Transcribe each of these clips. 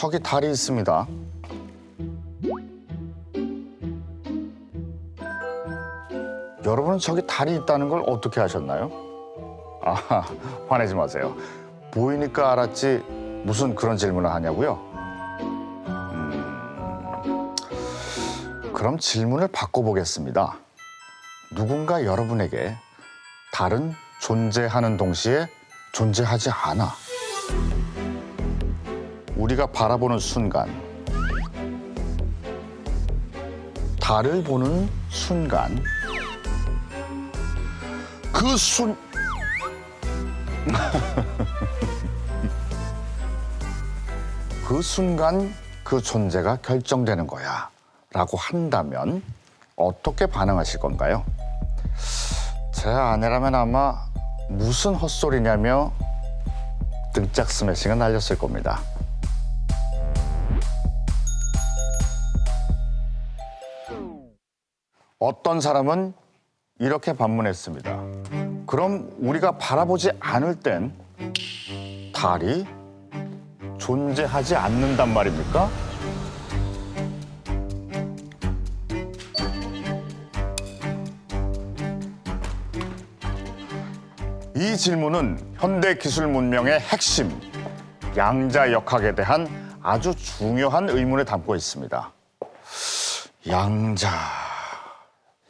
저기 달이 있습니다. 여러분은 저기 달이 있다는 걸 어떻게 아셨나요? 아, 화내지 마세요. 보이니까 알았지 무슨 그런 질문을 하냐고요? 그럼 질문을 바꿔보겠습니다. 누군가 여러분에게 달은 존재하는 동시에 존재하지 않아. 우리가 바라보는 순간, 달을 보는 순간, 그 순간 그 존재가 결정되는 거야 라고 한다면 어떻게 반응하실 건가요? 제 아내라면 아마 무슨 헛소리냐며 등짝 스매싱을 날렸을 겁니다. 어떤 사람은 이렇게 반문했습니다. 그럼 우리가 바라보지 않을 땐 달이 존재하지 않는단 말입니까? 이 질문은 현대 기술 문명의 핵심, 양자 역학에 대한 아주 중요한 의문을 담고 있습니다.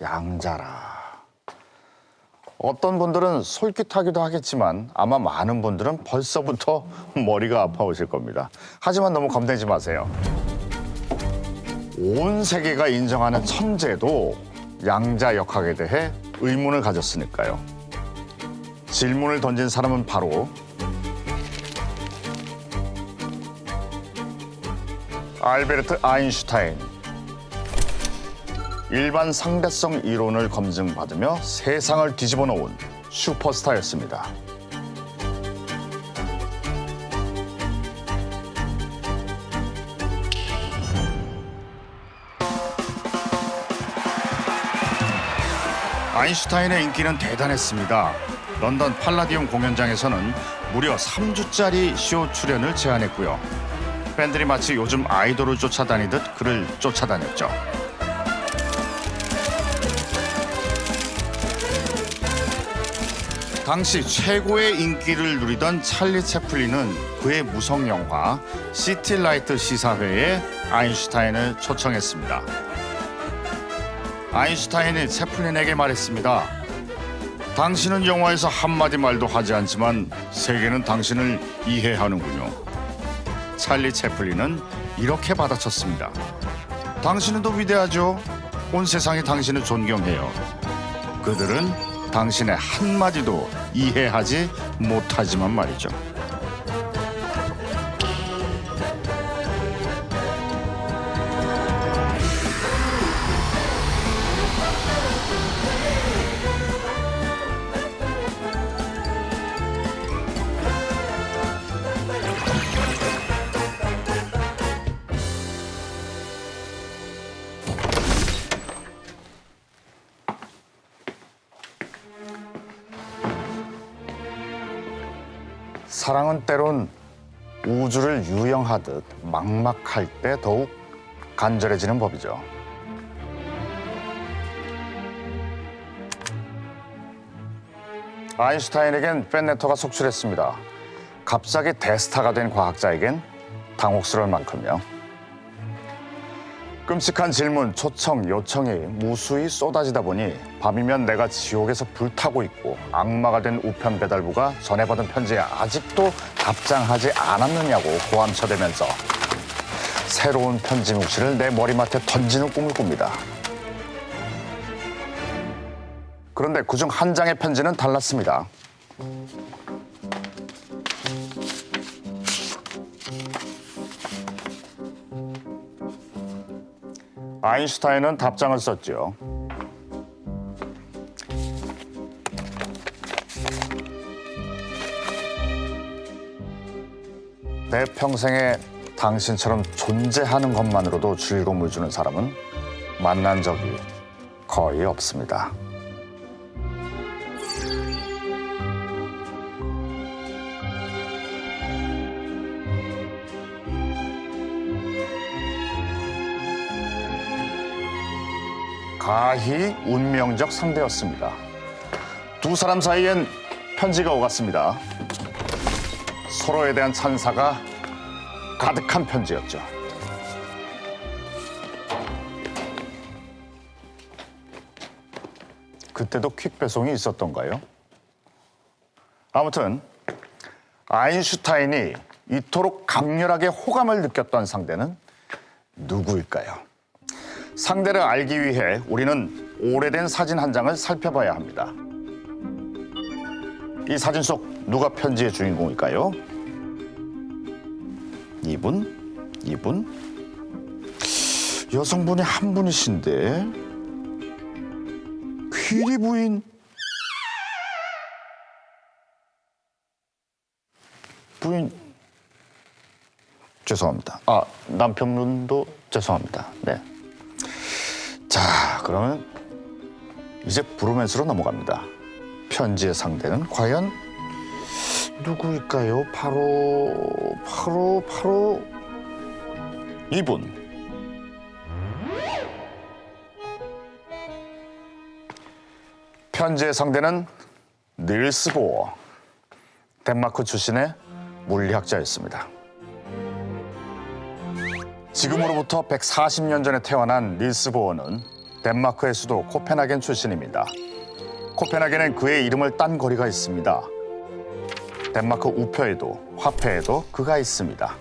양자라. 어떤 분들은 솔깃하기도 하겠지만 아마 많은 분들은 벌써부터 머리가 아파오실 겁니다. 하지만 너무 겁내지 마세요. 온 세계가 인정하는 천재도 양자 역학에 대해 의문을 가졌으니까요. 질문을 던진 사람은 바로 알베르트 아인슈타인. 일반 상대성 이론을 검증받으며 세상을 뒤집어 놓은 슈퍼스타였습니다. 아인슈타인의 인기는 대단했습니다. 런던 팔라디움 공연장에서는 무려 3주짜리 쇼 출연을 제안했고요. 팬들이 마치 요즘 아이돌을 쫓아다니듯 그를 쫓아다녔죠. 당시 최고의 인기를 누리던 찰리 채플린은 그의 무성 영화 시티라이트 시사회에 아인슈타인을 초청했습니다. 아인슈타인이 채플린에게 말했습니다. 당신은 영화에서 한마디 말도 하지 않지만 세계는 당신을 이해하는군요. 찰리 채플린은 이렇게 받아쳤습니다. 당신은 더 위대하죠. 온 세상이 당신을 존경해요. 그들은 당신의 한마디도 이해하지 못하지만 말이죠. 사랑은 때론 우주를 유영하듯 막막할 때 더욱 간절해지는 법이죠. 아인슈타인에겐 팬레터가 속출했습니다. 갑자기 대스타가 된 과학자에겐 당혹스러울 만큼요. 끔찍한 질문, 초청, 요청이 무수히 쏟아지다 보니 밤이면 내가 지옥에서 불타고 있고 악마가 된 우편 배달부가 전해받은 편지에 아직도 답장하지 않았느냐고 고함쳐대면서 새로운 편지 뭉치를 내 머리맡에 던지는 꿈을 꿉니다. 그런데 그중 한 장의 편지는 달랐습니다. 아인슈타인은 답장을 썼죠. 내 평생에 당신처럼 존재하는 것만으로도 즐거움을 주는 사람은 만난 적이 거의 없습니다. 가히 운명적 상대였습니다. 두 사람 사이엔 편지가 오갔습니다. 서로에 대한 찬사가 가득한 편지였죠. 그때도 퀵 배송이 있었던가요? 아무튼 아인슈타인이 이토록 강렬하게 호감을 느꼈던 상대는 누구일까요? 상대를 알기 위해 우리는 오래된 사진 한 장을 살펴봐야 합니다. 이 사진 속 누가 편지의 주인공일까요? 이분? 여성분이 한 분이신데 퀴리 부인? 죄송합니다. 남편분도 죄송합니다. 네. 자, 그러면 이제 브로맨스로 넘어갑니다. 편지의 상대는 과연 누구일까요? 바로 이분. 편지의 상대는 닐스 보어, 덴마크 출신의 물리학자였습니다. 지금으로부터 140년 전에 태어난 닐스 보어는 덴마크의 수도 코펜하겐 출신입니다. 코펜하겐엔 그의 이름을 딴 거리가 있습니다. 덴마크 우표에도 화폐에도 그가 있습니다.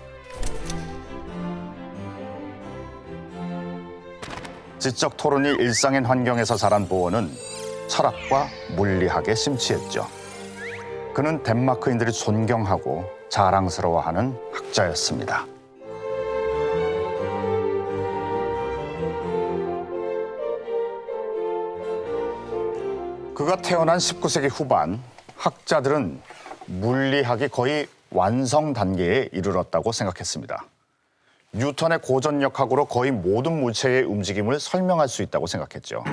지적 토론이 일상인 환경에서 자란 보어는 철학과 물리학에 심취했죠. 그는 덴마크인들이 존경하고 자랑스러워하는 학자였습니다. 그가 태어난 19세기 후반, 학자들은 물리학이 거의 완성 단계에 이르렀다고 생각했습니다. 뉴턴의 고전력학으로 거의 모든 물체의 움직임을 설명할 수 있다고 생각했죠.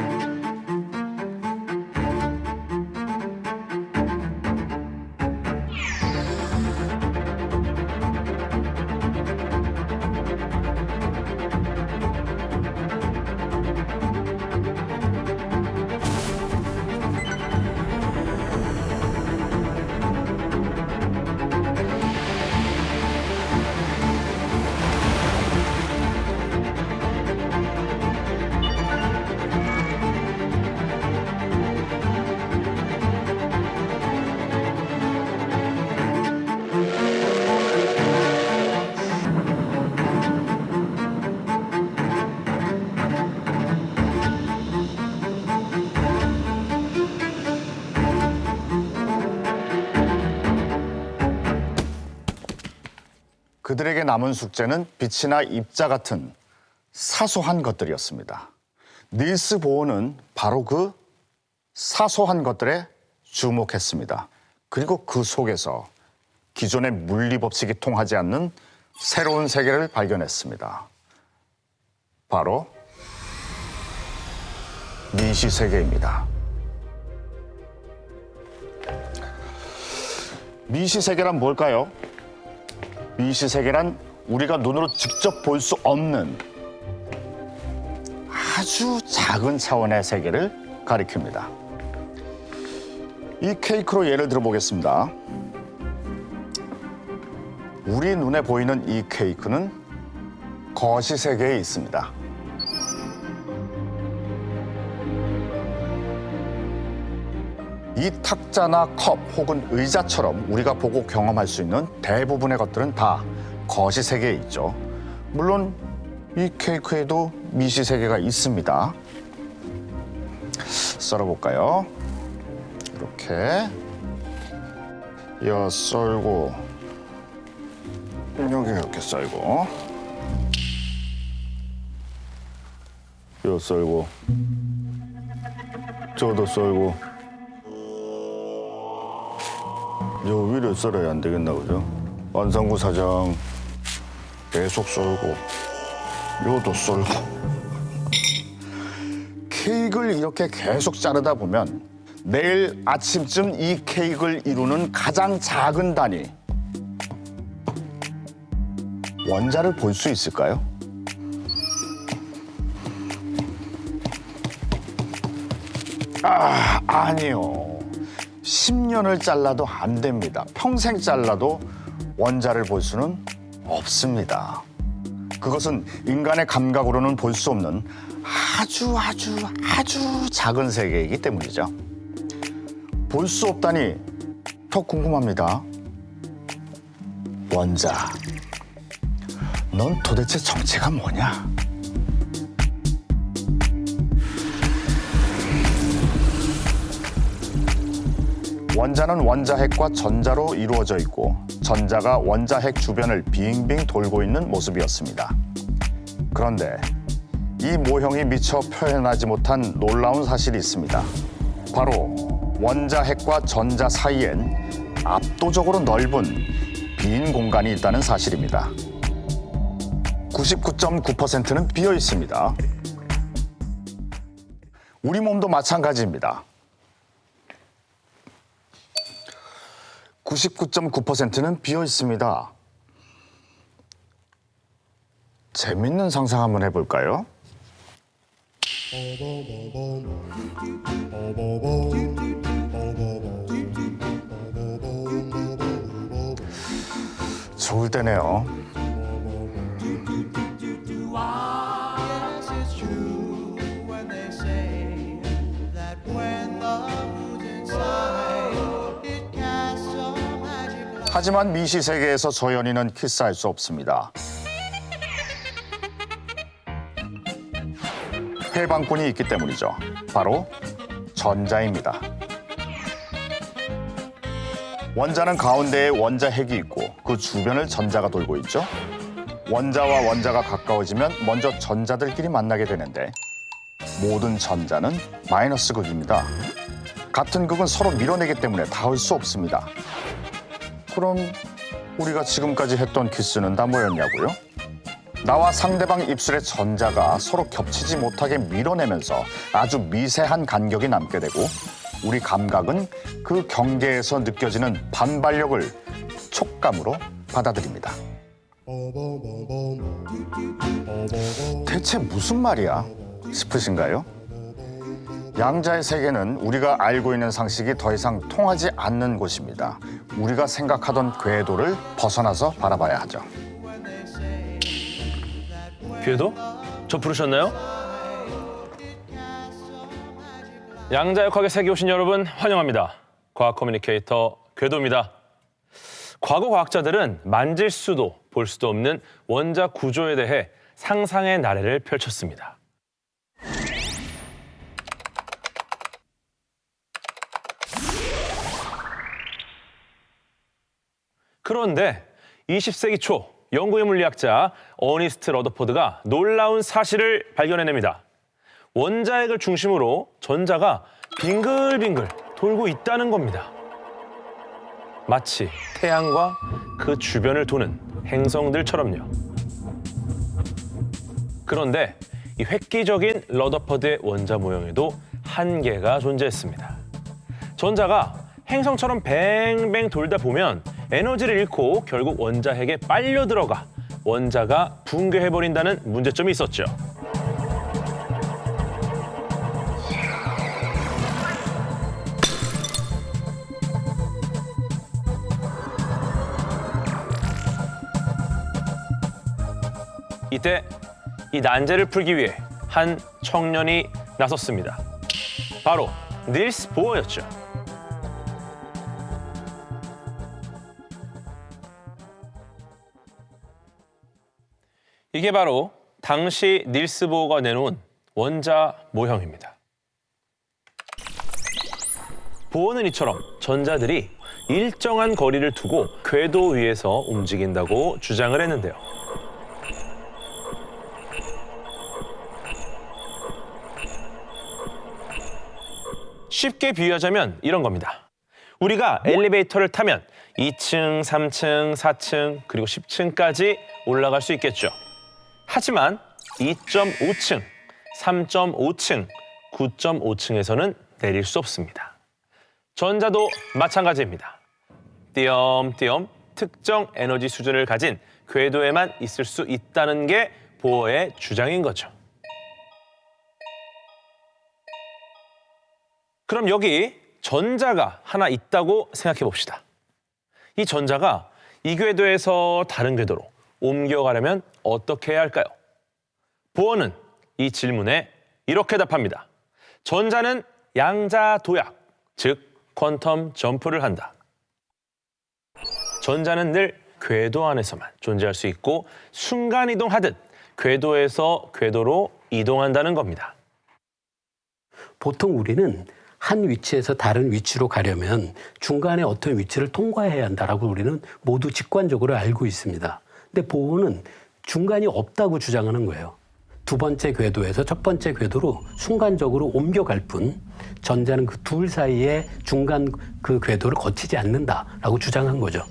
그들에게 남은 숙제는 빛이나 입자 같은 사소한 것들이었습니다. 닐스 보어는 바로 그 사소한 것들에 주목했습니다. 그리고 그 속에서 기존의 물리 법칙이 통하지 않는 새로운 세계를 발견했습니다. 바로 미시 세계입니다. 미시 세계란 뭘까요? 미시 세계란 우리가 눈으로 직접 볼 수 없는 아주 작은 차원의 세계를 가리킵니다. 이 케이크로 예를 들어보겠습니다. 우리 눈에 보이는 이 케이크는 거시 세계에 있습니다. 이 탁자나 컵 혹은 의자처럼 우리가 보고 경험할 수 있는 대부분의 것들은 다 거시 세계에 있죠. 물론 이 케이크에도 미시 세계가 있습니다. 썰어볼까요? 이렇게 썰고 여기 이렇게 썰고 썰고 저도 썰고 요 위를 썰어야 안 되겠나 보죠. 완성구 사장 계속 썰고 요도 썰고 케이크를 이렇게 계속 자르다 보면 내일 아침쯤 이 케이크를 이루는 가장 작은 단위 원자를 볼 수 있을까요? 아니요. 10년을 잘라도 안 됩니다. 평생 잘라도 원자를 볼 수는 없습니다. 그것은 인간의 감각으로는 볼 수 없는 아주 작은 세계이기 때문이죠. 볼 수 없다니 더 궁금합니다. 원자, 넌 도대체 정체가 뭐냐? 원자는 원자핵과 전자로 이루어져 있고 전자가 원자핵 주변을 빙빙 돌고 있는 모습이었습니다. 그런데 이 모형이 미처 표현하지 못한 놀라운 사실이 있습니다. 바로 원자핵과 전자 사이엔 압도적으로 넓은 빈 공간이 있다는 사실입니다. 99.9%는 비어 있습니다. 우리 몸도 마찬가지입니다. 99.9%는 비어 있습니다. 재밌는 상상 한번 해볼까요? 좋을 때네요. 하지만 미시 세계에서 저 연인은 키스할 수 없습니다. 해방꾼이 있기 때문이죠. 바로 전자입니다. 원자는 가운데에 원자핵이 있고 그 주변을 전자가 돌고 있죠. 원자와 원자가 가까워지면 먼저 전자들끼리 만나게 되는데 모든 전자는 마이너스 극입니다. 같은 극은 서로 밀어내기 때문에 닿을 수 없습니다. 그럼 우리가 지금까지 했던 키스는 다 뭐였냐고요? 나와 상대방 입술의 전자가 서로 겹치지 못하게 밀어내면서 아주 미세한 간격이 남게 되고 우리 감각은 그 경계에서 느껴지는 반발력을 촉감으로 받아들입니다. 대체 무슨 말이야? 싶으신가요? 양자의 세계는 우리가 알고 있는 상식이 더 이상 통하지 않는 곳입니다. 우리가 생각하던 궤도를 벗어나서 바라봐야 하죠. 궤도? 저 부르셨나요? 양자역학의 세계 오신 여러분 환영합니다. 과학 커뮤니케이터 궤도입니다. 과거 과학자들은 만질 수도 볼 수도 없는 원자 구조에 대해 상상의 나래를 펼쳤습니다. 그런데 20세기 초 영국의 물리학자 어니스트 러더포드가 놀라운 사실을 발견해냅니다. 원자핵을 중심으로 전자가 빙글빙글 돌고 있다는 겁니다. 마치 태양과 그 주변을 도는 행성들처럼요. 그런데 이 획기적인 러더포드의 원자 모형에도 한계가 존재했습니다. 전자가 행성처럼 뱅뱅 돌다 보면 에너지를 잃고 결국 원자핵에 빨려 들어가 원자가 붕괴해버린다는 문제점이 있었죠. 이때 이 난제를 풀기 위해 한 청년이 나섰습니다. 바로 닐스 보어였죠. 이게 바로 당시 닐스 보어가 내놓은 원자 모형입니다. 보어는 이처럼 전자들이 일정한 거리를 두고 궤도 위에서 움직인다고 주장을 했는데요. 쉽게 비유하자면 이런 겁니다. 우리가 엘리베이터를 타면 2층, 3층, 4층, 그리고 10층까지 올라갈 수 있겠죠. 하지만 2.5층, 3.5층, 9.5층에서는 내릴 수 없습니다. 전자도 마찬가지입니다. 띄엄띄엄 특정 에너지 수준을 가진 궤도에만 있을 수 있다는 게 보어의 주장인 거죠. 그럼 여기 전자가 하나 있다고 생각해 봅시다. 이 전자가 이 궤도에서 다른 궤도로 옮겨가려면 어떻게 해야 할까요? 보어는 이 질문에 이렇게 답합니다. 전자는 양자 도약, 즉 퀀텀 점프를 한다. 전자는 늘 궤도 안에서만 존재할 수 있고 순간 이동하듯 궤도에서 궤도로 이동한다는 겁니다. 보통 우리는 한 위치에서 다른 위치로 가려면 중간에 어떤 위치를 통과해야 한다라고 우리는 모두 직관적으로 알고 있습니다. 근데 보어는 중간이 없다고 주장하는 거예요. 두 번째 궤도에서 첫 번째 궤도로 순간적으로 옮겨갈 뿐 전자는 그 둘 사이에 중간 그 궤도를 거치지 않는다라고 주장한 거죠.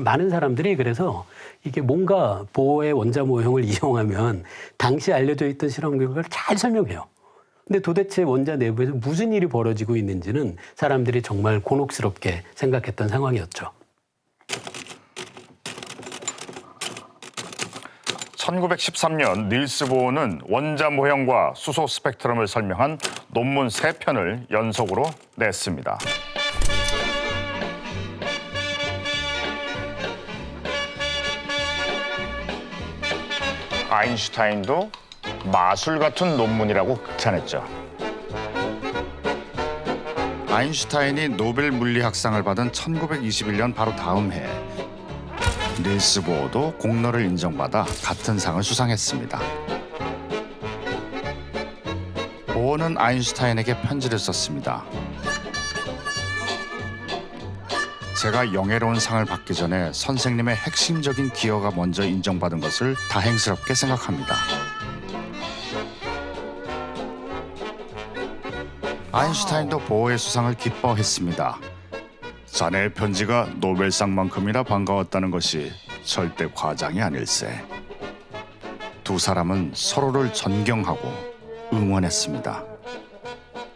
많은 사람들이 그래서 이게 뭔가 보어의 원자 모형을 이용하면 당시 알려져 있던 실험 결과를 잘 설명해요. 근데 도대체 원자 내부에서 무슨 일이 벌어지고 있는지는 사람들이 정말 곤혹스럽게 생각했던 상황이었죠. 1913년 닐스 보어는 원자 모형과 수소 스펙트럼을 설명한 논문 3편을 연속으로 냈습니다. 아인슈타인도 마술 같은 논문이라고 극찬했죠. 아인슈타인이 노벨 물리학상을 받은 1921년 바로 다음 해 닐스 보어도 공로를 인정받아 같은 상을 수상했습니다. 보어는 아인슈타인에게 편지를 썼습니다. 제가 영예로운 상을 받기 전에 선생님의 핵심적인 기여가 먼저 인정받은 것을 다행스럽게 생각합니다. 아인슈타인도 보어의 수상을 기뻐했습니다. 자네의 편지가 노벨상만큼이나 반가웠다는 것이 절대 과장이 아닐세. 두 사람은 서로를 존경하고 응원했습니다.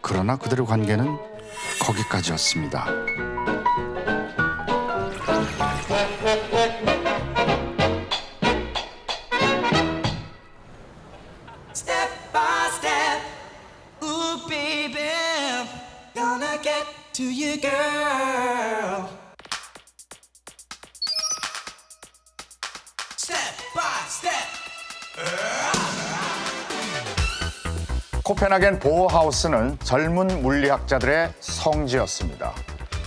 그러나 그들의 관계는 거기까지였습니다. Step by step, ooh baby, gonna get to you, girl. Step by step. 코펜하겐 보어하우스는 젊은 물리학자들의 성지였습니다.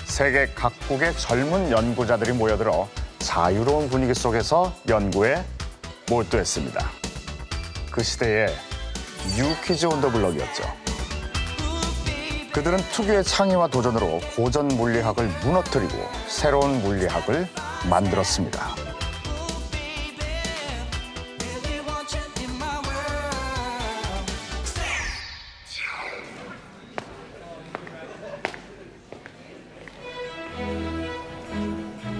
세계 각국의 젊은 연구자들이 모여들어 자유로운 분위기 속에서 연구에 몰두했습니다. 그 시대의 뉴키즈 온 더 블럭이었죠. 그들은 특유의 창의와 도전으로 고전 물리학을 무너뜨리고 새로운 물리학을 만들었습니다. Really want you in my world.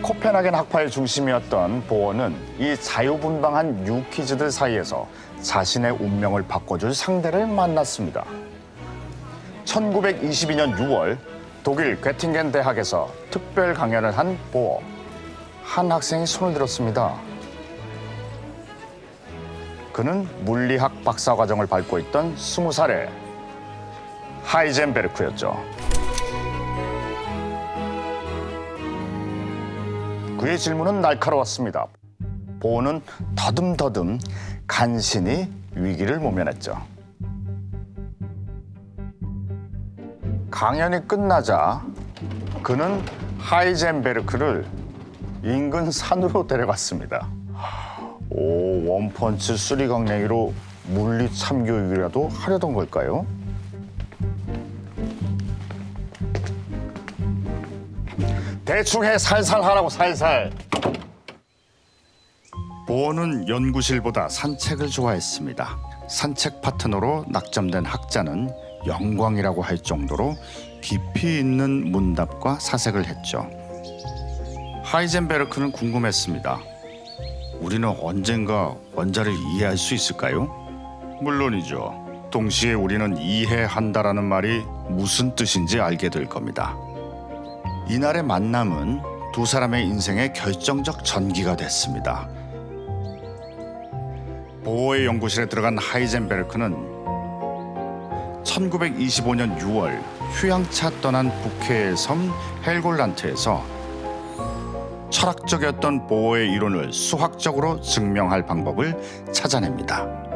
코펜하겐 학파의 중심이었던 보어는 이 자유분방한 뉴키즈들 사이에서 자신의 운명을 바꿔줄 상대를 만났습니다. 1922년 6월 독일 괴팅겐 대학에서 특별 강연을 한 보어. 한 학생이 손을 들었습니다. 그는 물리학 박사과정을 밟고 있던 20살의 하이젠베르크였죠. 그의 질문은 날카로웠습니다. 보어는 더듬더듬 간신히 위기를 모면했죠. 강연이 끝나자 그는 하이젠베르크를 인근 산으로 데려갔습니다. 오, 원펀치 쓰리강냉이로 물리 참교육이라도 하려던 걸까요? 대충 해, 살살 하라고, 살살. 보어는 연구실보다 산책을 좋아했습니다. 산책 파트너로 낙점된 학자는 영광이라고 할 정도로 깊이 있는 문답과 사색을 했죠. 하이젠베르크는 궁금했습니다. 우리는 언젠가 원자를 이해할 수 있을까요? 물론이죠. 동시에 우리는 이해한다라는 말이 무슨 뜻인지 알게 될 겁니다. 이날의 만남은 두 사람의 인생의 결정적 전기가 됐습니다. 보어의 연구실에 들어간 하이젠베르크는 1925년 6월 휴양차 떠난 북해의 섬 헬골란트에서 철학적이었던 보호의 이론을 수학적으로 증명할 방법을 찾아냅니다.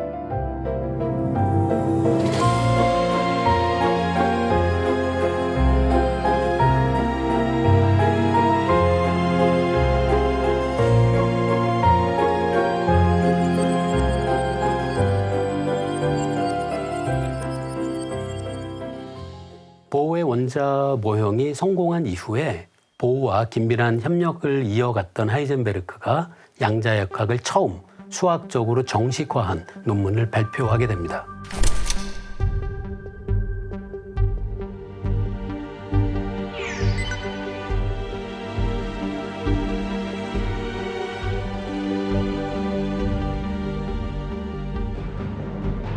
보호의 원자 모형이 성공한 이후에 보호와 긴밀한 협력을 이어갔던 하이젠베르크가 양자역학을 처음 수학적으로 정식화한 논문을 발표하게 됩니다.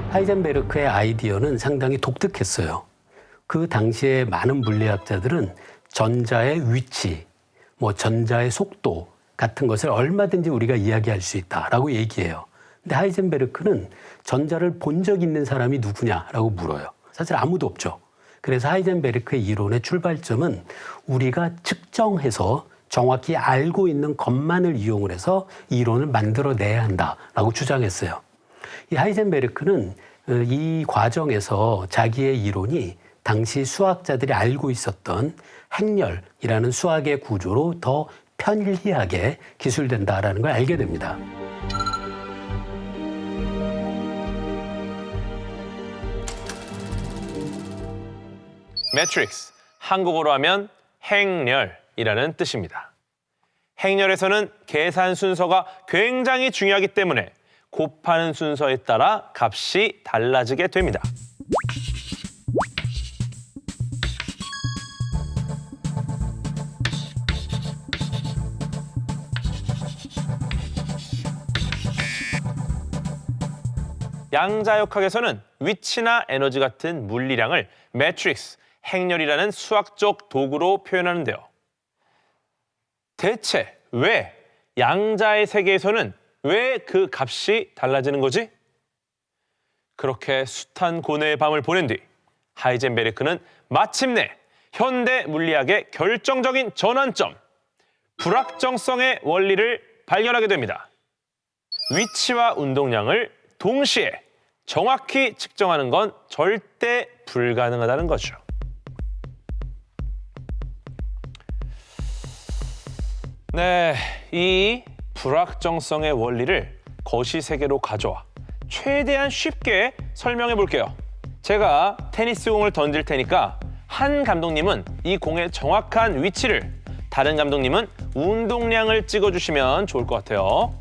하이젠베르크의 아이디어는 상당히 독특했어요. 그 당시에 많은 물리학자들은 전자의 위치, 전자의 속도 같은 것을 얼마든지 우리가 이야기할 수 있다라고 얘기해요. 근데 하이젠베르크는 전자를 본 적 있는 사람이 누구냐라고 물어요. 사실 아무도 없죠. 그래서 하이젠베르크의 이론의 출발점은 우리가 측정해서 정확히 알고 있는 것만을 이용을 해서 이론을 만들어내야 한다라고 주장했어요. 이 하이젠베르크는 이 과정에서 자기의 이론이 당시 수학자들이 알고 있었던 행렬이라는 수학의 구조로 더 편리하게 기술된다라는 걸 알게 됩니다. 매트릭스, 한국어로 하면 행렬이라는 뜻입니다. 행렬에서는 계산 순서가 굉장히 중요하기 때문에 곱하는 순서에 따라 값이 달라지게 됩니다. 양자역학에서는 위치나 에너지 같은 물리량을 매트릭스, 행렬이라는 수학적 도구로 표현하는데요. 대체 왜 양자의 세계에서는 왜 그 값이 달라지는 거지? 그렇게 숱한 고뇌의 밤을 보낸 뒤 하이젠베르크는 마침내 현대 물리학의 결정적인 전환점, 불확정성의 원리를 발견하게 됩니다. 위치와 운동량을 동시에 정확히 측정하는 건 절대 불가능하다는 거죠. 네, 이 불확정성의 원리를 거시세계로 가져와 최대한 쉽게 설명해 볼게요. 제가 테니스공을 던질 테니까 한 감독님은 이 공의 정확한 위치를, 다른 감독님은 운동량을 찍어주시면 좋을 것 같아요.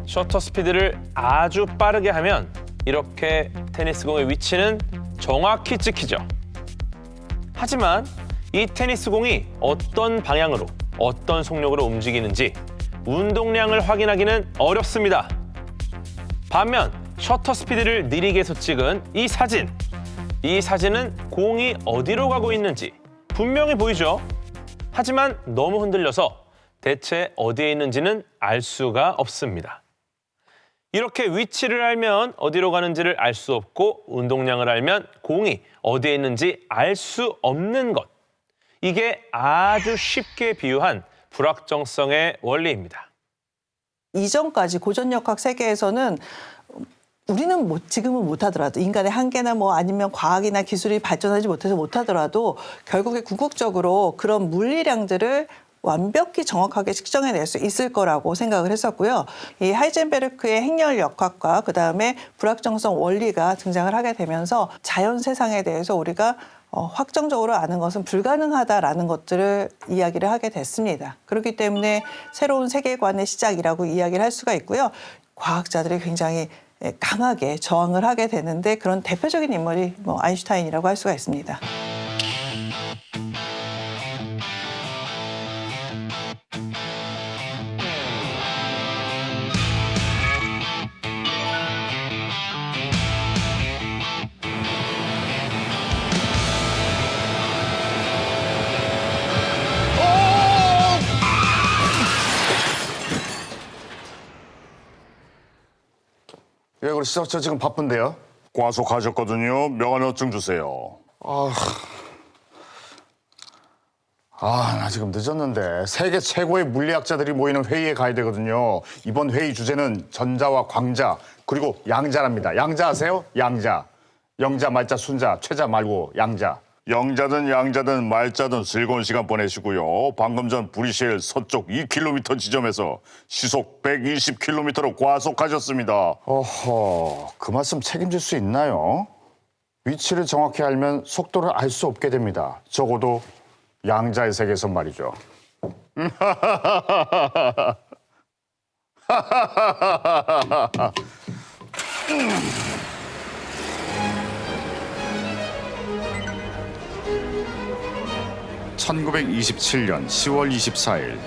셔터 스피드를 아주 빠르게 하면 이렇게 테니스공의 위치는 정확히 찍히죠. 하지만 이 테니스공이 어떤 방향으로, 어떤 속력으로 움직이는지 운동량을 확인하기는 어렵습니다. 반면 셔터 스피드를 느리게 해서 찍은 이 사진은 공이 어디로 가고 있는지 분명히 보이죠. 하지만 너무 흔들려서 대체 어디에 있는지는 알 수가 없습니다. 이렇게 위치를 알면 어디로 가는지를 알 수 없고 운동량을 알면 공이 어디에 있는지 알 수 없는 것. 이게 아주 쉽게 비유한 불확정성의 원리입니다. 이전까지 고전역학 세계에서는 우리는 지금은 못하더라도 인간의 한계나 아니면 과학이나 기술이 발전하지 못해서 못하더라도 결국에 궁극적으로 그런 물리량들을 완벽히 정확하게 측정해낼 수 있을 거라고 생각을 했었고요. 이 하이젠베르크의 행렬 역학과 그다음에 불확정성 원리가 등장을 하게 되면서 자연 세상에 대해서 우리가 확정적으로 아는 것은 불가능하다라는 것들을 이야기를 하게 됐습니다. 그렇기 때문에 새로운 세계관의 시작이라고 이야기를 할 수가 있고요. 과학자들이 굉장히 강하게 저항을 하게 되는데 그런 대표적인 인물이 아인슈타인이라고 할 수가 있습니다. 그러시죠? 저 지금 바쁜데요. 과속하셨거든요. 명함증 주세요. 나 지금 늦었는데 세계 최고의 물리학자들이 모이는 회의에 가야 되거든요. 이번 회의 주제는 전자와 광자 그리고 양자랍니다. 양자 아세요? 양자. 영자, 말자, 순자, 최자 말고 양자. 영자든 양자든 말자든 즐거운 시간 보내시고요. 방금 전 브리셀 서쪽 2km 지점에서 시속 120km로 과속하셨습니다. 어허, 그 말씀 책임질 수 있나요? 위치를 정확히 알면 속도를 알 수 없게 됩니다. 적어도 양자의 세계에서 말이죠. (1927년 10월 24일)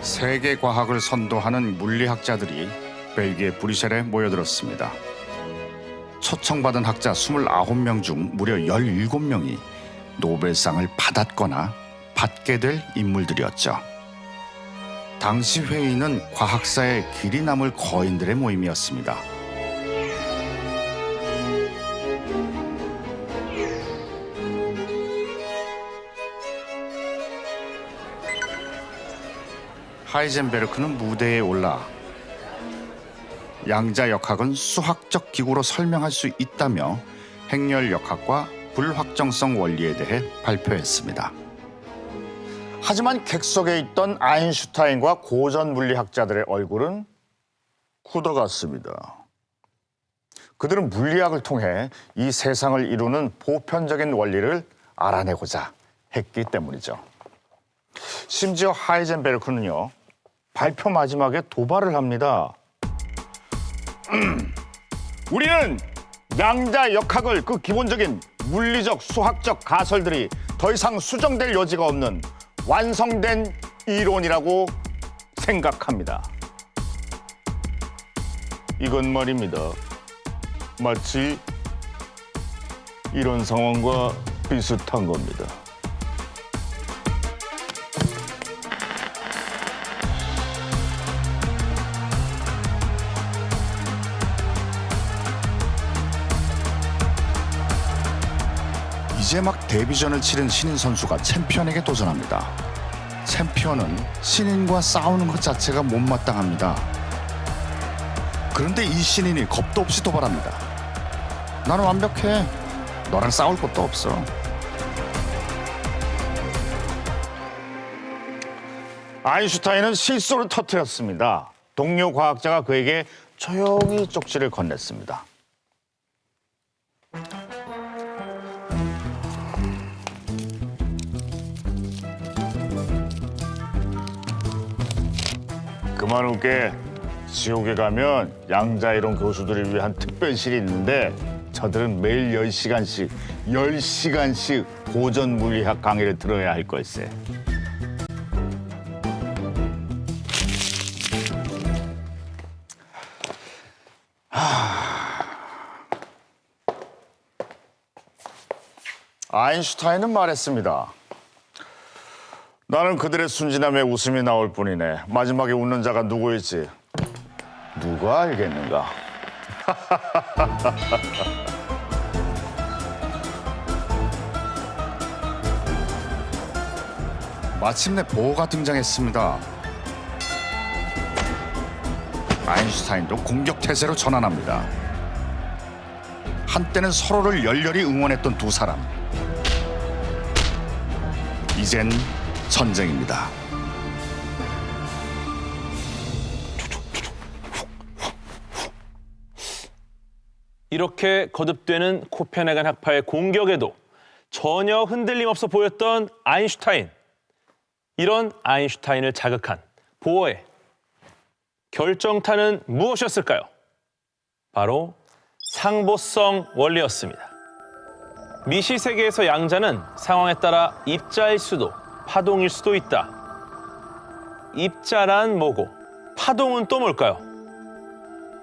세계 과학을 선도하는 물리학자들이 벨기에 브뤼셀에 모여들었습니다. 초청받은 학자 29명 중 무려 17명이 노벨상을 받았거나 받게 될 인물들이었죠. 당시 회의는 과학사의 길이 남을 거인들의 모임이었습니다. 하이젠베르크는 무대에 올라 양자역학은 수학적 기구로 설명할 수 있다며 행렬역학과 불확정성 원리에 대해 발표했습니다. 하지만 객석에 있던 아인슈타인과 고전 물리학자들의 얼굴은 굳어갔습니다. 그들은 물리학을 통해 이 세상을 이루는 보편적인 원리를 알아내고자 했기 때문이죠. 심지어 하이젠베르크는요, 발표 마지막에 도발을 합니다. 우리는 양자역학을 그 기본적인 물리적, 수학적 가설들이 더 이상 수정될 여지가 없는 완성된 이론이라고 생각합니다. 이건 말입니다. 마치 이런 상황과 비슷한 겁니다. 이제 막 데뷔전을 치른 신인 선수가 챔피언에게 도전합니다. 챔피언은 신인과 싸우는 것 자체가 못마땅합니다. 그런데 이 신인이 겁도 없이 도발합니다. 나는 완벽해. 너랑 싸울 것도 없어. 아인슈타인은 실수를 터뜨렸습니다. 동료 과학자가 그에게 조용히 쪽지를 건넸습니다. 그만 웃게. 지옥에 가면 양자이론 교수들을 위한 특별실이 있는데 저들은 매일 10시간씩 고전 물리학 강의를 들어야 할 걸세. 아인슈타인은 말했습니다. 나는 그들의 순진함에 웃음이 나올 뿐이네. 마지막에 웃는 자가 누구일지 누가 알겠는가? 마침내 보호가 등장했습니다. 아인슈타인도 공격 태세로 전환합니다. 한때는 서로를 열렬히 응원했던 두 사람. 이젠 전쟁입니다. 이렇게 거듭되는 코펜하겐 학파의 공격에도 전혀 흔들림 없어 보였던 아인슈타인. 이런 아인슈타인을 자극한 보어의 결정타는 무엇이었을까요? 바로 상보성 원리였습니다. 미시 세계에서 양자는 상황에 따라 입자일 수도 파동일 수도 있다. 입자란 뭐고 파동은 또 뭘까요?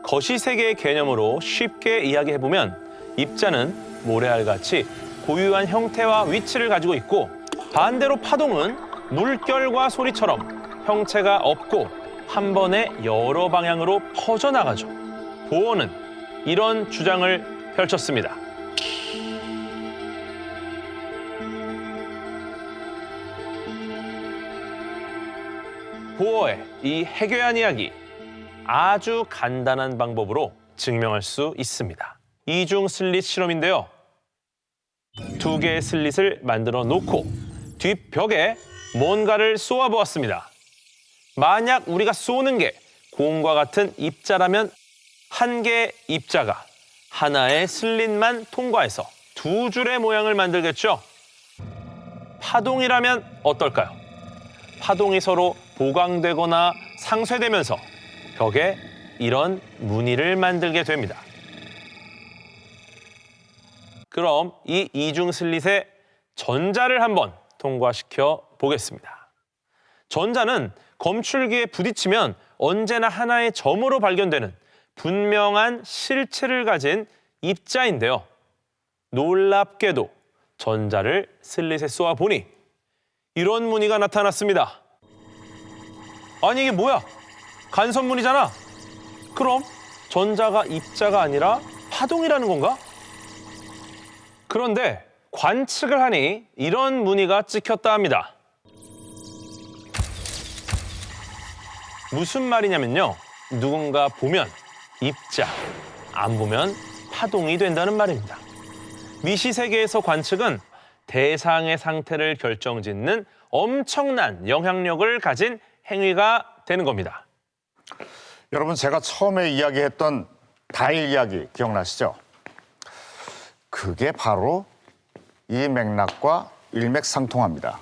거시세계의 개념으로 쉽게 이야기해보면 입자는 모래알같이 고유한 형태와 위치를 가지고 있고 반대로 파동은 물결과 소리처럼 형체가 없고 한 번에 여러 방향으로 퍼져나가죠. 보어는 이런 주장을 펼쳤습니다. 보어의 이 해괴한 이야기, 아주 간단한 방법으로 증명할 수 있습니다. 이중 슬릿 실험인데요. 2개의 슬릿을 만들어 놓고 뒷벽에 뭔가를 쏘아 보았습니다. 만약 우리가 쏘는 게 공과 같은 입자라면 한 개의 입자가 하나의 슬릿만 통과해서 2줄의 모양을 만들겠죠? 파동이라면 어떨까요? 파동이 서로 보강되거나 상쇄되면서 벽에 이런 무늬를 만들게 됩니다. 그럼 이 이중 슬릿에 전자를 한번 통과시켜 보겠습니다. 전자는 검출기에 부딪히면 언제나 하나의 점으로 발견되는 분명한 실체를 가진 입자인데요. 놀랍게도 전자를 슬릿에 쏘아 보니 이런 무늬가 나타났습니다. 아니 이게 뭐야? 간선무늬잖아. 그럼 전자가 입자가 아니라 파동이라는 건가? 그런데 관측을 하니 이런 무늬가 찍혔다 합니다. 무슨 말이냐면요. 누군가 보면 입자, 안 보면 파동이 된다는 말입니다. 미시 세계에서 관측은 대상의 상태를 결정짓는 엄청난 영향력을 가진 행위가 되는 겁니다. 여러분, 제가 처음에 이야기했던 달 이야기 기억나시죠? 그게 바로 이 맥락과 일맥상통합니다.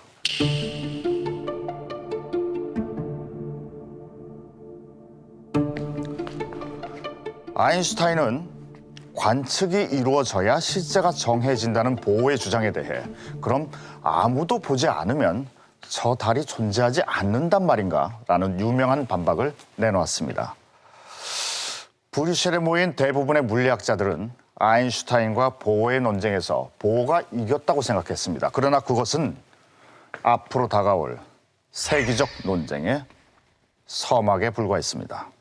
아인슈타인은 관측이 이루어져야 실제가 정해진다는 보호의 주장에 대해 그럼 아무도 보지 않으면 저 달이 존재하지 않는단 말인가? 라는 유명한 반박을 내놓았습니다. 브뤼셀에 모인 대부분의 물리학자들은 아인슈타인과 보호의 논쟁에서 보호가 이겼다고 생각했습니다. 그러나 그것은 앞으로 다가올 세기적 논쟁의 서막에 불과했습니다.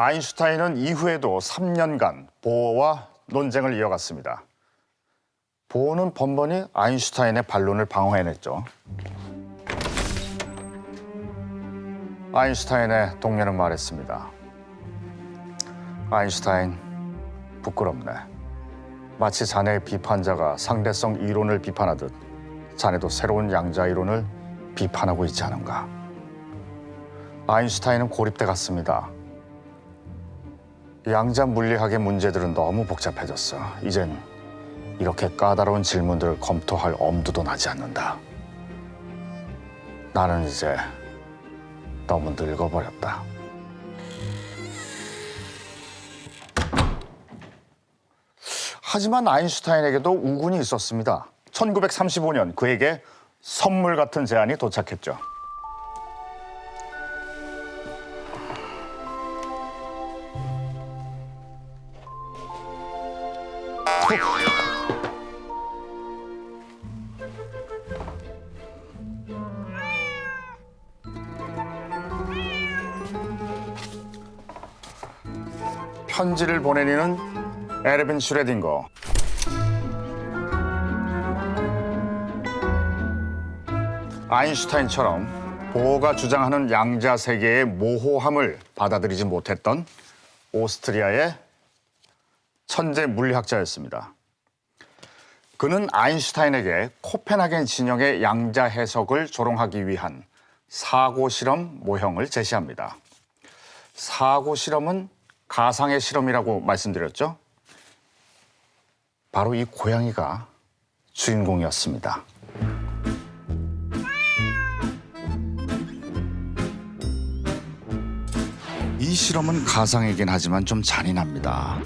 아인슈타인은 이후에도 3년간 보어와 논쟁을 이어갔습니다. 보어는 번번이 아인슈타인의 반론을 방어해냈죠. 아인슈타인의 동료는 말했습니다. 아인슈타인, 부끄럽네. 마치 자네의 비판자가 상대성 이론을 비판하듯 자네도 새로운 양자 이론을 비판하고 있지 않은가. 아인슈타인은 고립돼 갔습니다. 양자 물리학의 문제들은 너무 복잡해졌어. 이젠 이렇게 까다로운 질문들을 검토할 엄두도 나지 않는다. 나는 이제 너무 늙어버렸다. 하지만 아인슈타인에게도 우군이 있었습니다. 1935년 그에게 선물 같은 제안이 도착했죠. 편지를 보내니는 에르빈 슈레딩거. 아인슈타인처럼 보어가 주장하는 양자 세계의 모호함을 받아들이지 못했던 오스트리아의 천재 물리학자였습니다. 그는 아인슈타인에게 코펜하겐 진영의 양자 해석을 조롱하기 위한 사고 실험 모형을 제시합니다. 사고 실험은 가상의 실험이라고 말씀드렸죠? 바로 이 고양이가 주인공이었습니다. 이 실험은 가상이긴 하지만 좀 잔인합니다.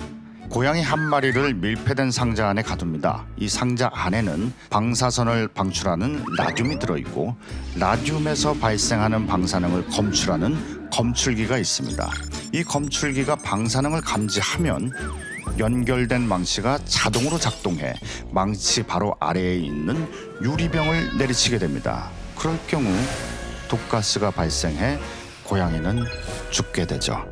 고양이 한 마리를 밀폐된 상자 안에 가둡니다. 이 상자 안에는 방사선을 방출하는 라듐이 들어있고 라듐에서 발생하는 방사능을 검출하는 검출기가 있습니다. 이 검출기가 방사능을 감지하면 연결된 망치가 자동으로 작동해 망치 바로 아래에 있는 유리병을 내리치게 됩니다. 그럴 경우 독가스가 발생해 고양이는 죽게 되죠.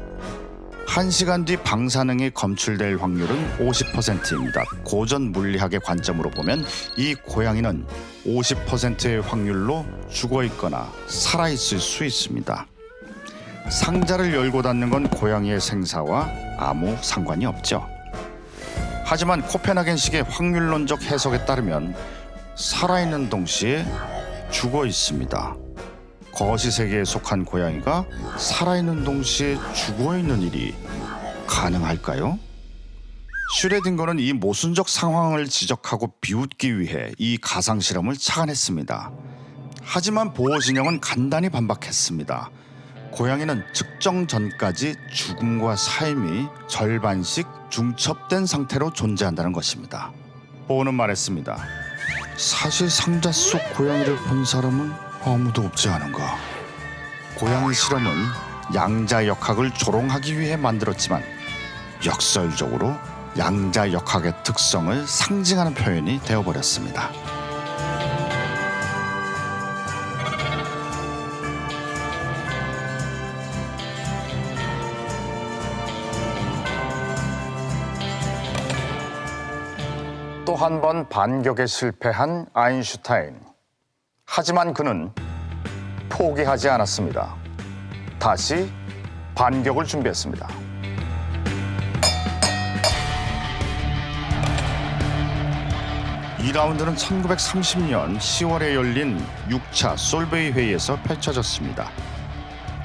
1시간 뒤 방사능이 검출될 확률은 50%입니다. 고전 물리학의 관점으로 보면 이 고양이는 50%의 확률로 죽어 있거나 살아 있을 수 있습니다. 상자를 열고 닫는 건 고양이의 생사와 아무 상관이 없죠. 하지만 코펜하겐식의 확률론적 해석에 따르면 살아있는 동시에 죽어 있습니다. 거시 세계에 속한 고양이가 살아있는 동시에 죽어있는 일이 가능할까요? 슈레딩거는 이 모순적 상황을 지적하고 비웃기 위해 이 가상실험을 착안했습니다. 하지만 보호 진영은 간단히 반박했습니다. 고양이는 측정 전까지 죽음과 삶이 절반씩 중첩된 상태로 존재한다는 것입니다. 보호는 말했습니다. 사실 상자 속 고양이를 본 사람은 아무도 없지 않은가. 고양이 실험은 양자역학을 조롱하기 위해 만들었지만 역설적으로 양자역학의 특성을 상징하는 표현이 되어버렸습니다. 또 한 번 반격에 실패한 아인슈타인. 하지만 그는 포기하지 않았습니다. 다시 반격을 준비했습니다. 이 라운드는 1930년 10월에 열린 6차 솔베이 회의에서 펼쳐졌습니다.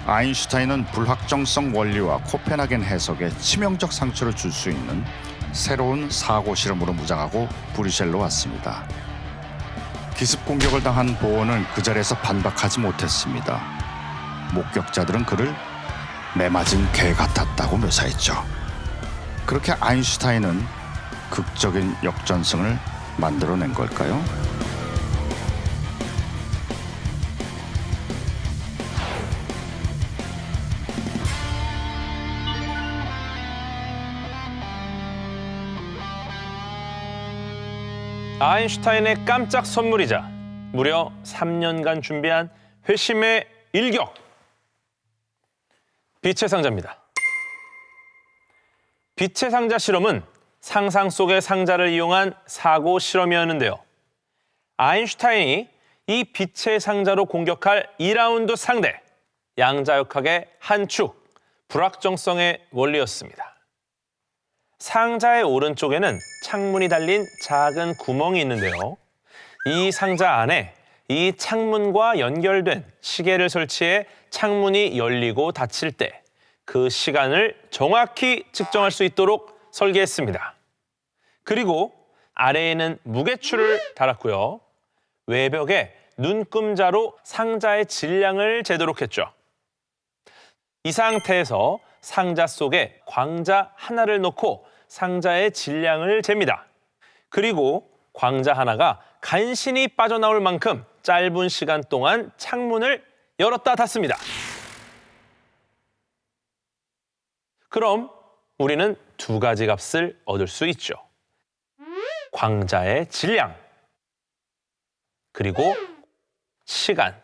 아인슈타인은 불확정성 원리와 코펜하겐 해석에 치명적 상처를 줄 수 있는 새로운 사고 실험으로 무장하고 브뤼셀로 왔습니다. 기습 공격을 당한 보어는 그 자리에서 반박하지 못했습니다. 목격자들은 그를 매맞은 개 같았다고 묘사했죠. 그렇게 아인슈타인은 극적인 역전승을 만들어낸 걸까요? 아인슈타인의 깜짝 선물이자 무려 3년간 준비한 회심의 일격. 빛의 상자입니다. 빛의 상자 실험은 상상 속의 상자를 이용한 사고 실험이었는데요. 아인슈타인이 이 빛의 상자로 공격할 2라운드 상대, 양자역학의 한 축, 불확정성의 원리였습니다. 상자의 오른쪽에는 창문이 달린 작은 구멍이 있는데요. 이 상자 안에 이 창문과 연결된 시계를 설치해 창문이 열리고 닫힐 때 그 시간을 정확히 측정할 수 있도록 설계했습니다. 그리고 아래에는 무게추를 달았고요. 외벽에 눈금자로 상자의 질량을 재도록 했죠. 이 상태에서 상자 속에 광자 하나를 넣고 상자의 질량을 잽니다. 그리고 광자 하나가 간신히 빠져나올 만큼 짧은 시간 동안 창문을 열었다 닫습니다. 그럼 우리는 두 가지 값을 얻을 수 있죠. 광자의 질량, 그리고 시간.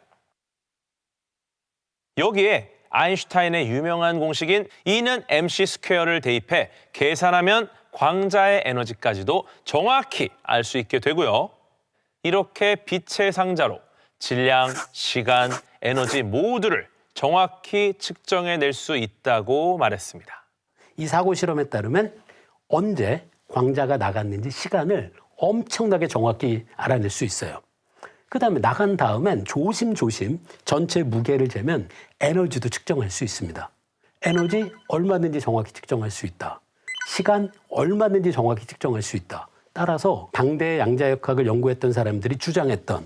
여기에 아인슈타인의 유명한 공식인 E는 mc 스퀘어를 대입해 계산하면 광자의 에너지까지도 정확히 알 수 있게 되고요. 이렇게 빛의 상자로 질량, 시간, 에너지 모두를 정확히 측정해낼 수 있다고 말했습니다. 이 사고 실험에 따르면 언제 광자가 나갔는지 시간을 엄청나게 정확히 알아낼 수 있어요. 그다음에 나간 다음엔 조심조심 전체 무게를 재면 에너지도 측정할 수 있습니다. 에너지 얼마든지 정확히 측정할 수 있다. 시간 얼마든지 정확히 측정할 수 있다. 따라서 당대 양자역학을 연구했던 사람들이 주장했던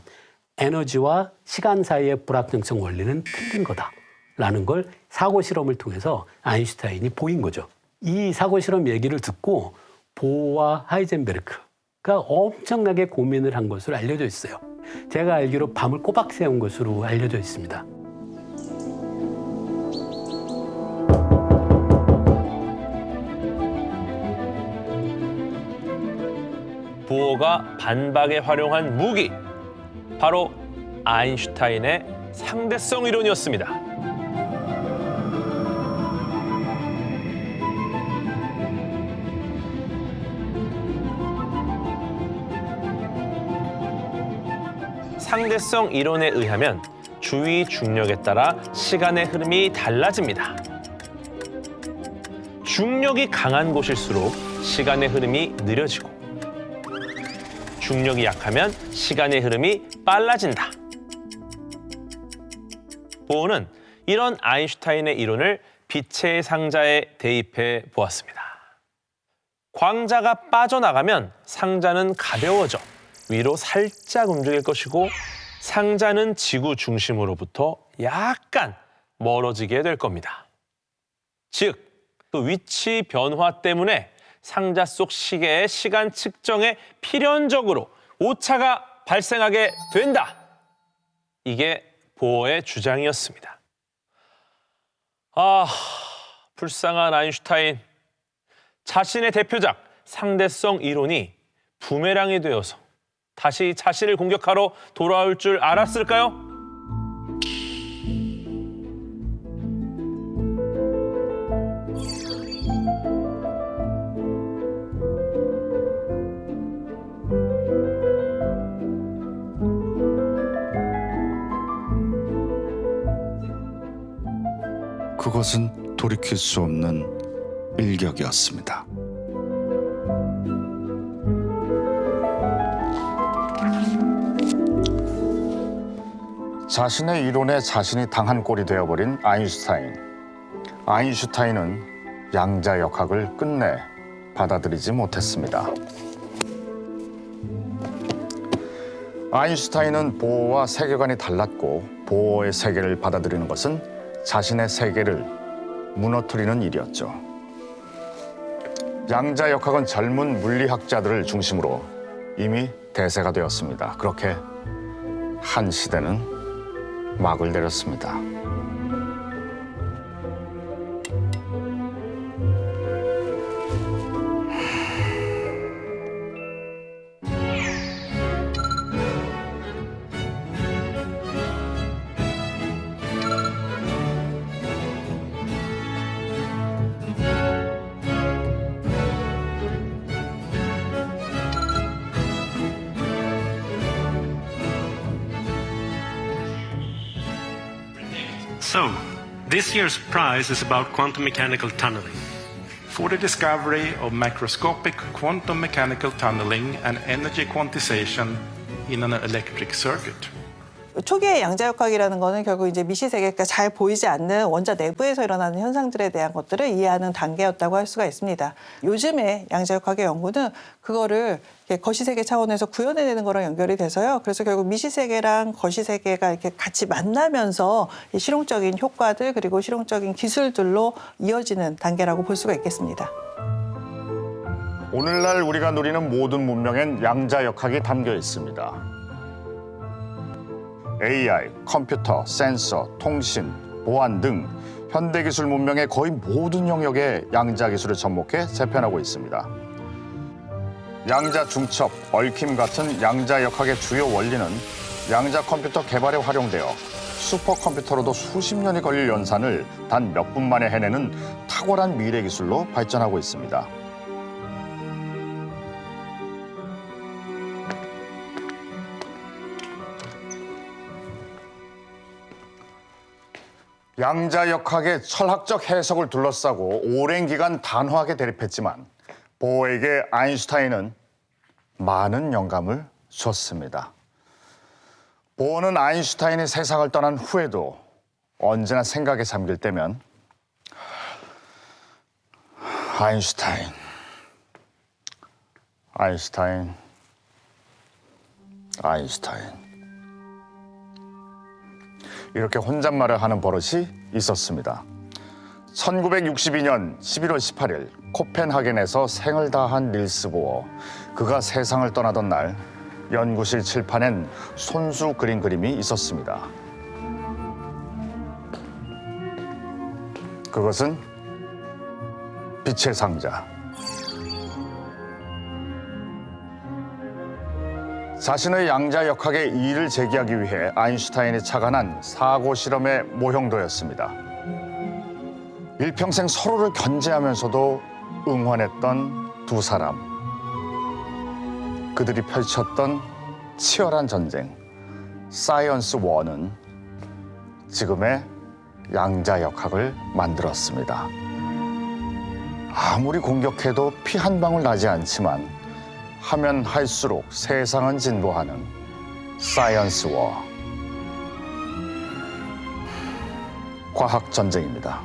에너지와 시간 사이의 불확정성 원리는 틀린 거다라는 걸 사고 실험을 통해서 아인슈타인이 보인 거죠. 이 사고 실험 얘기를 듣고 보어와 하이젠베르크가 엄청나게 고민을 한 것으로 알려져 있어요. 제가 알기로 밤을 꼬박 새운 것으로 알려져 있습니다. 보어가 반박에 활용한 무기, 바로 아인슈타인의 상대성 이론이었습니다. 상대성 이론에 의하면 주위 중력에 따라 시간의 흐름이 달라집니다. 중력이 강한 곳일수록 시간의 흐름이 느려지고, 중력이 약하면 시간의 흐름이 빨라진다. 보어는 이런 아인슈타인의 이론을 빛의 상자에 대입해 보았습니다. 광자가 빠져나가면 상자는 가벼워져 위로 살짝 움직일 것이고, 상자는 지구 중심으로부터 약간 멀어지게 될 겁니다. 즉, 그 위치 변화 때문에 상자 속 시계의 시간 측정에 필연적으로 오차가 발생하게 된다. 이게 보어의 주장이었습니다. 아, 불쌍한 아인슈타인. 자신의 대표작 상대성 이론이 부메랑이 되어서 다시 자신을 공격하러 돌아올 줄 알았을까요? 그것은 돌이킬 수 없는 일격이었습니다. 자신의 이론에 자신이 당한 꼴이 되어버린 아인슈타인. 아인슈타인은 양자역학을 끝내 받아들이지 못했습니다. 아인슈타인은 보어와 세계관이 달랐고, 보어의 세계를 받아들이는 것은 자신의 세계를 무너뜨리는 일이었죠. 양자역학은 젊은 물리학자들을 중심으로 이미 대세가 되었습니다. 그렇게 한 시대는 막을 내렸습니다. So, this year's prize is about quantum mechanical tunneling. For the discovery of macroscopic quantum mechanical tunneling and energy quantization in an electric circuit. 초기의 양자역학이라는 거는 결국 이제 미시세계가 잘 보이지 않는 원자 내부에서 일어나는 현상들에 대한 것들을 이해하는 단계였다고 할 수가 있습니다. 요즘의 양자역학의 연구는 그거를 거시세계 차원에서 구현해내는 거랑 연결이 돼서요. 그래서 결국 미시세계랑 거시세계가 이렇게 같이 만나면서 이 실용적인 효과들 그리고 실용적인 기술들로 이어지는 단계라고 볼 수가 있겠습니다. 오늘날 우리가 누리는 모든 문명엔 양자역학이 담겨 있습니다. AI, 컴퓨터, 센서, 통신, 보안 등 현대기술 문명의 거의 모든 영역에 양자기술을 접목해 재편하고 있습니다. 양자 중첩, 얽힘 같은 양자역학의 주요 원리는 양자 컴퓨터 개발에 활용되어 슈퍼컴퓨터로도 수십 년이 걸릴 연산을 단 몇 분 만에 해내는 탁월한 미래 기술로 발전하고 있습니다. 양자역학의 철학적 해석을 둘러싸고 오랜 기간 단호하게 대립했지만 보어에게 아인슈타인은 많은 영감을 줬습니다. 보어는 아인슈타인이 세상을 떠난 후에도 언제나 생각에 잠길 때면 아인슈타인 이렇게 혼잣말을 하는 버릇이 있었습니다. 1962년 11월 18일 코펜하겐에서 생을 다한 닐스 보어. 그가 세상을 떠나던 날 연구실 칠판엔 손수 그린 그림이 있었습니다. 그것은 빛의 상자. 자신의 양자역학의 이의를 제기하기 위해 아인슈타인이 착안한 사고 실험의 모형도였습니다. 일평생 서로를 견제하면서도 응원했던 두 사람. 그들이 펼쳤던 치열한 전쟁, 사이언스 워는 지금의 양자역학을 만들었습니다. 아무리 공격해도 피 한 방울 나지 않지만 하면 할수록 세상은 진보하는 사이언스 워. 과학 전쟁입니다.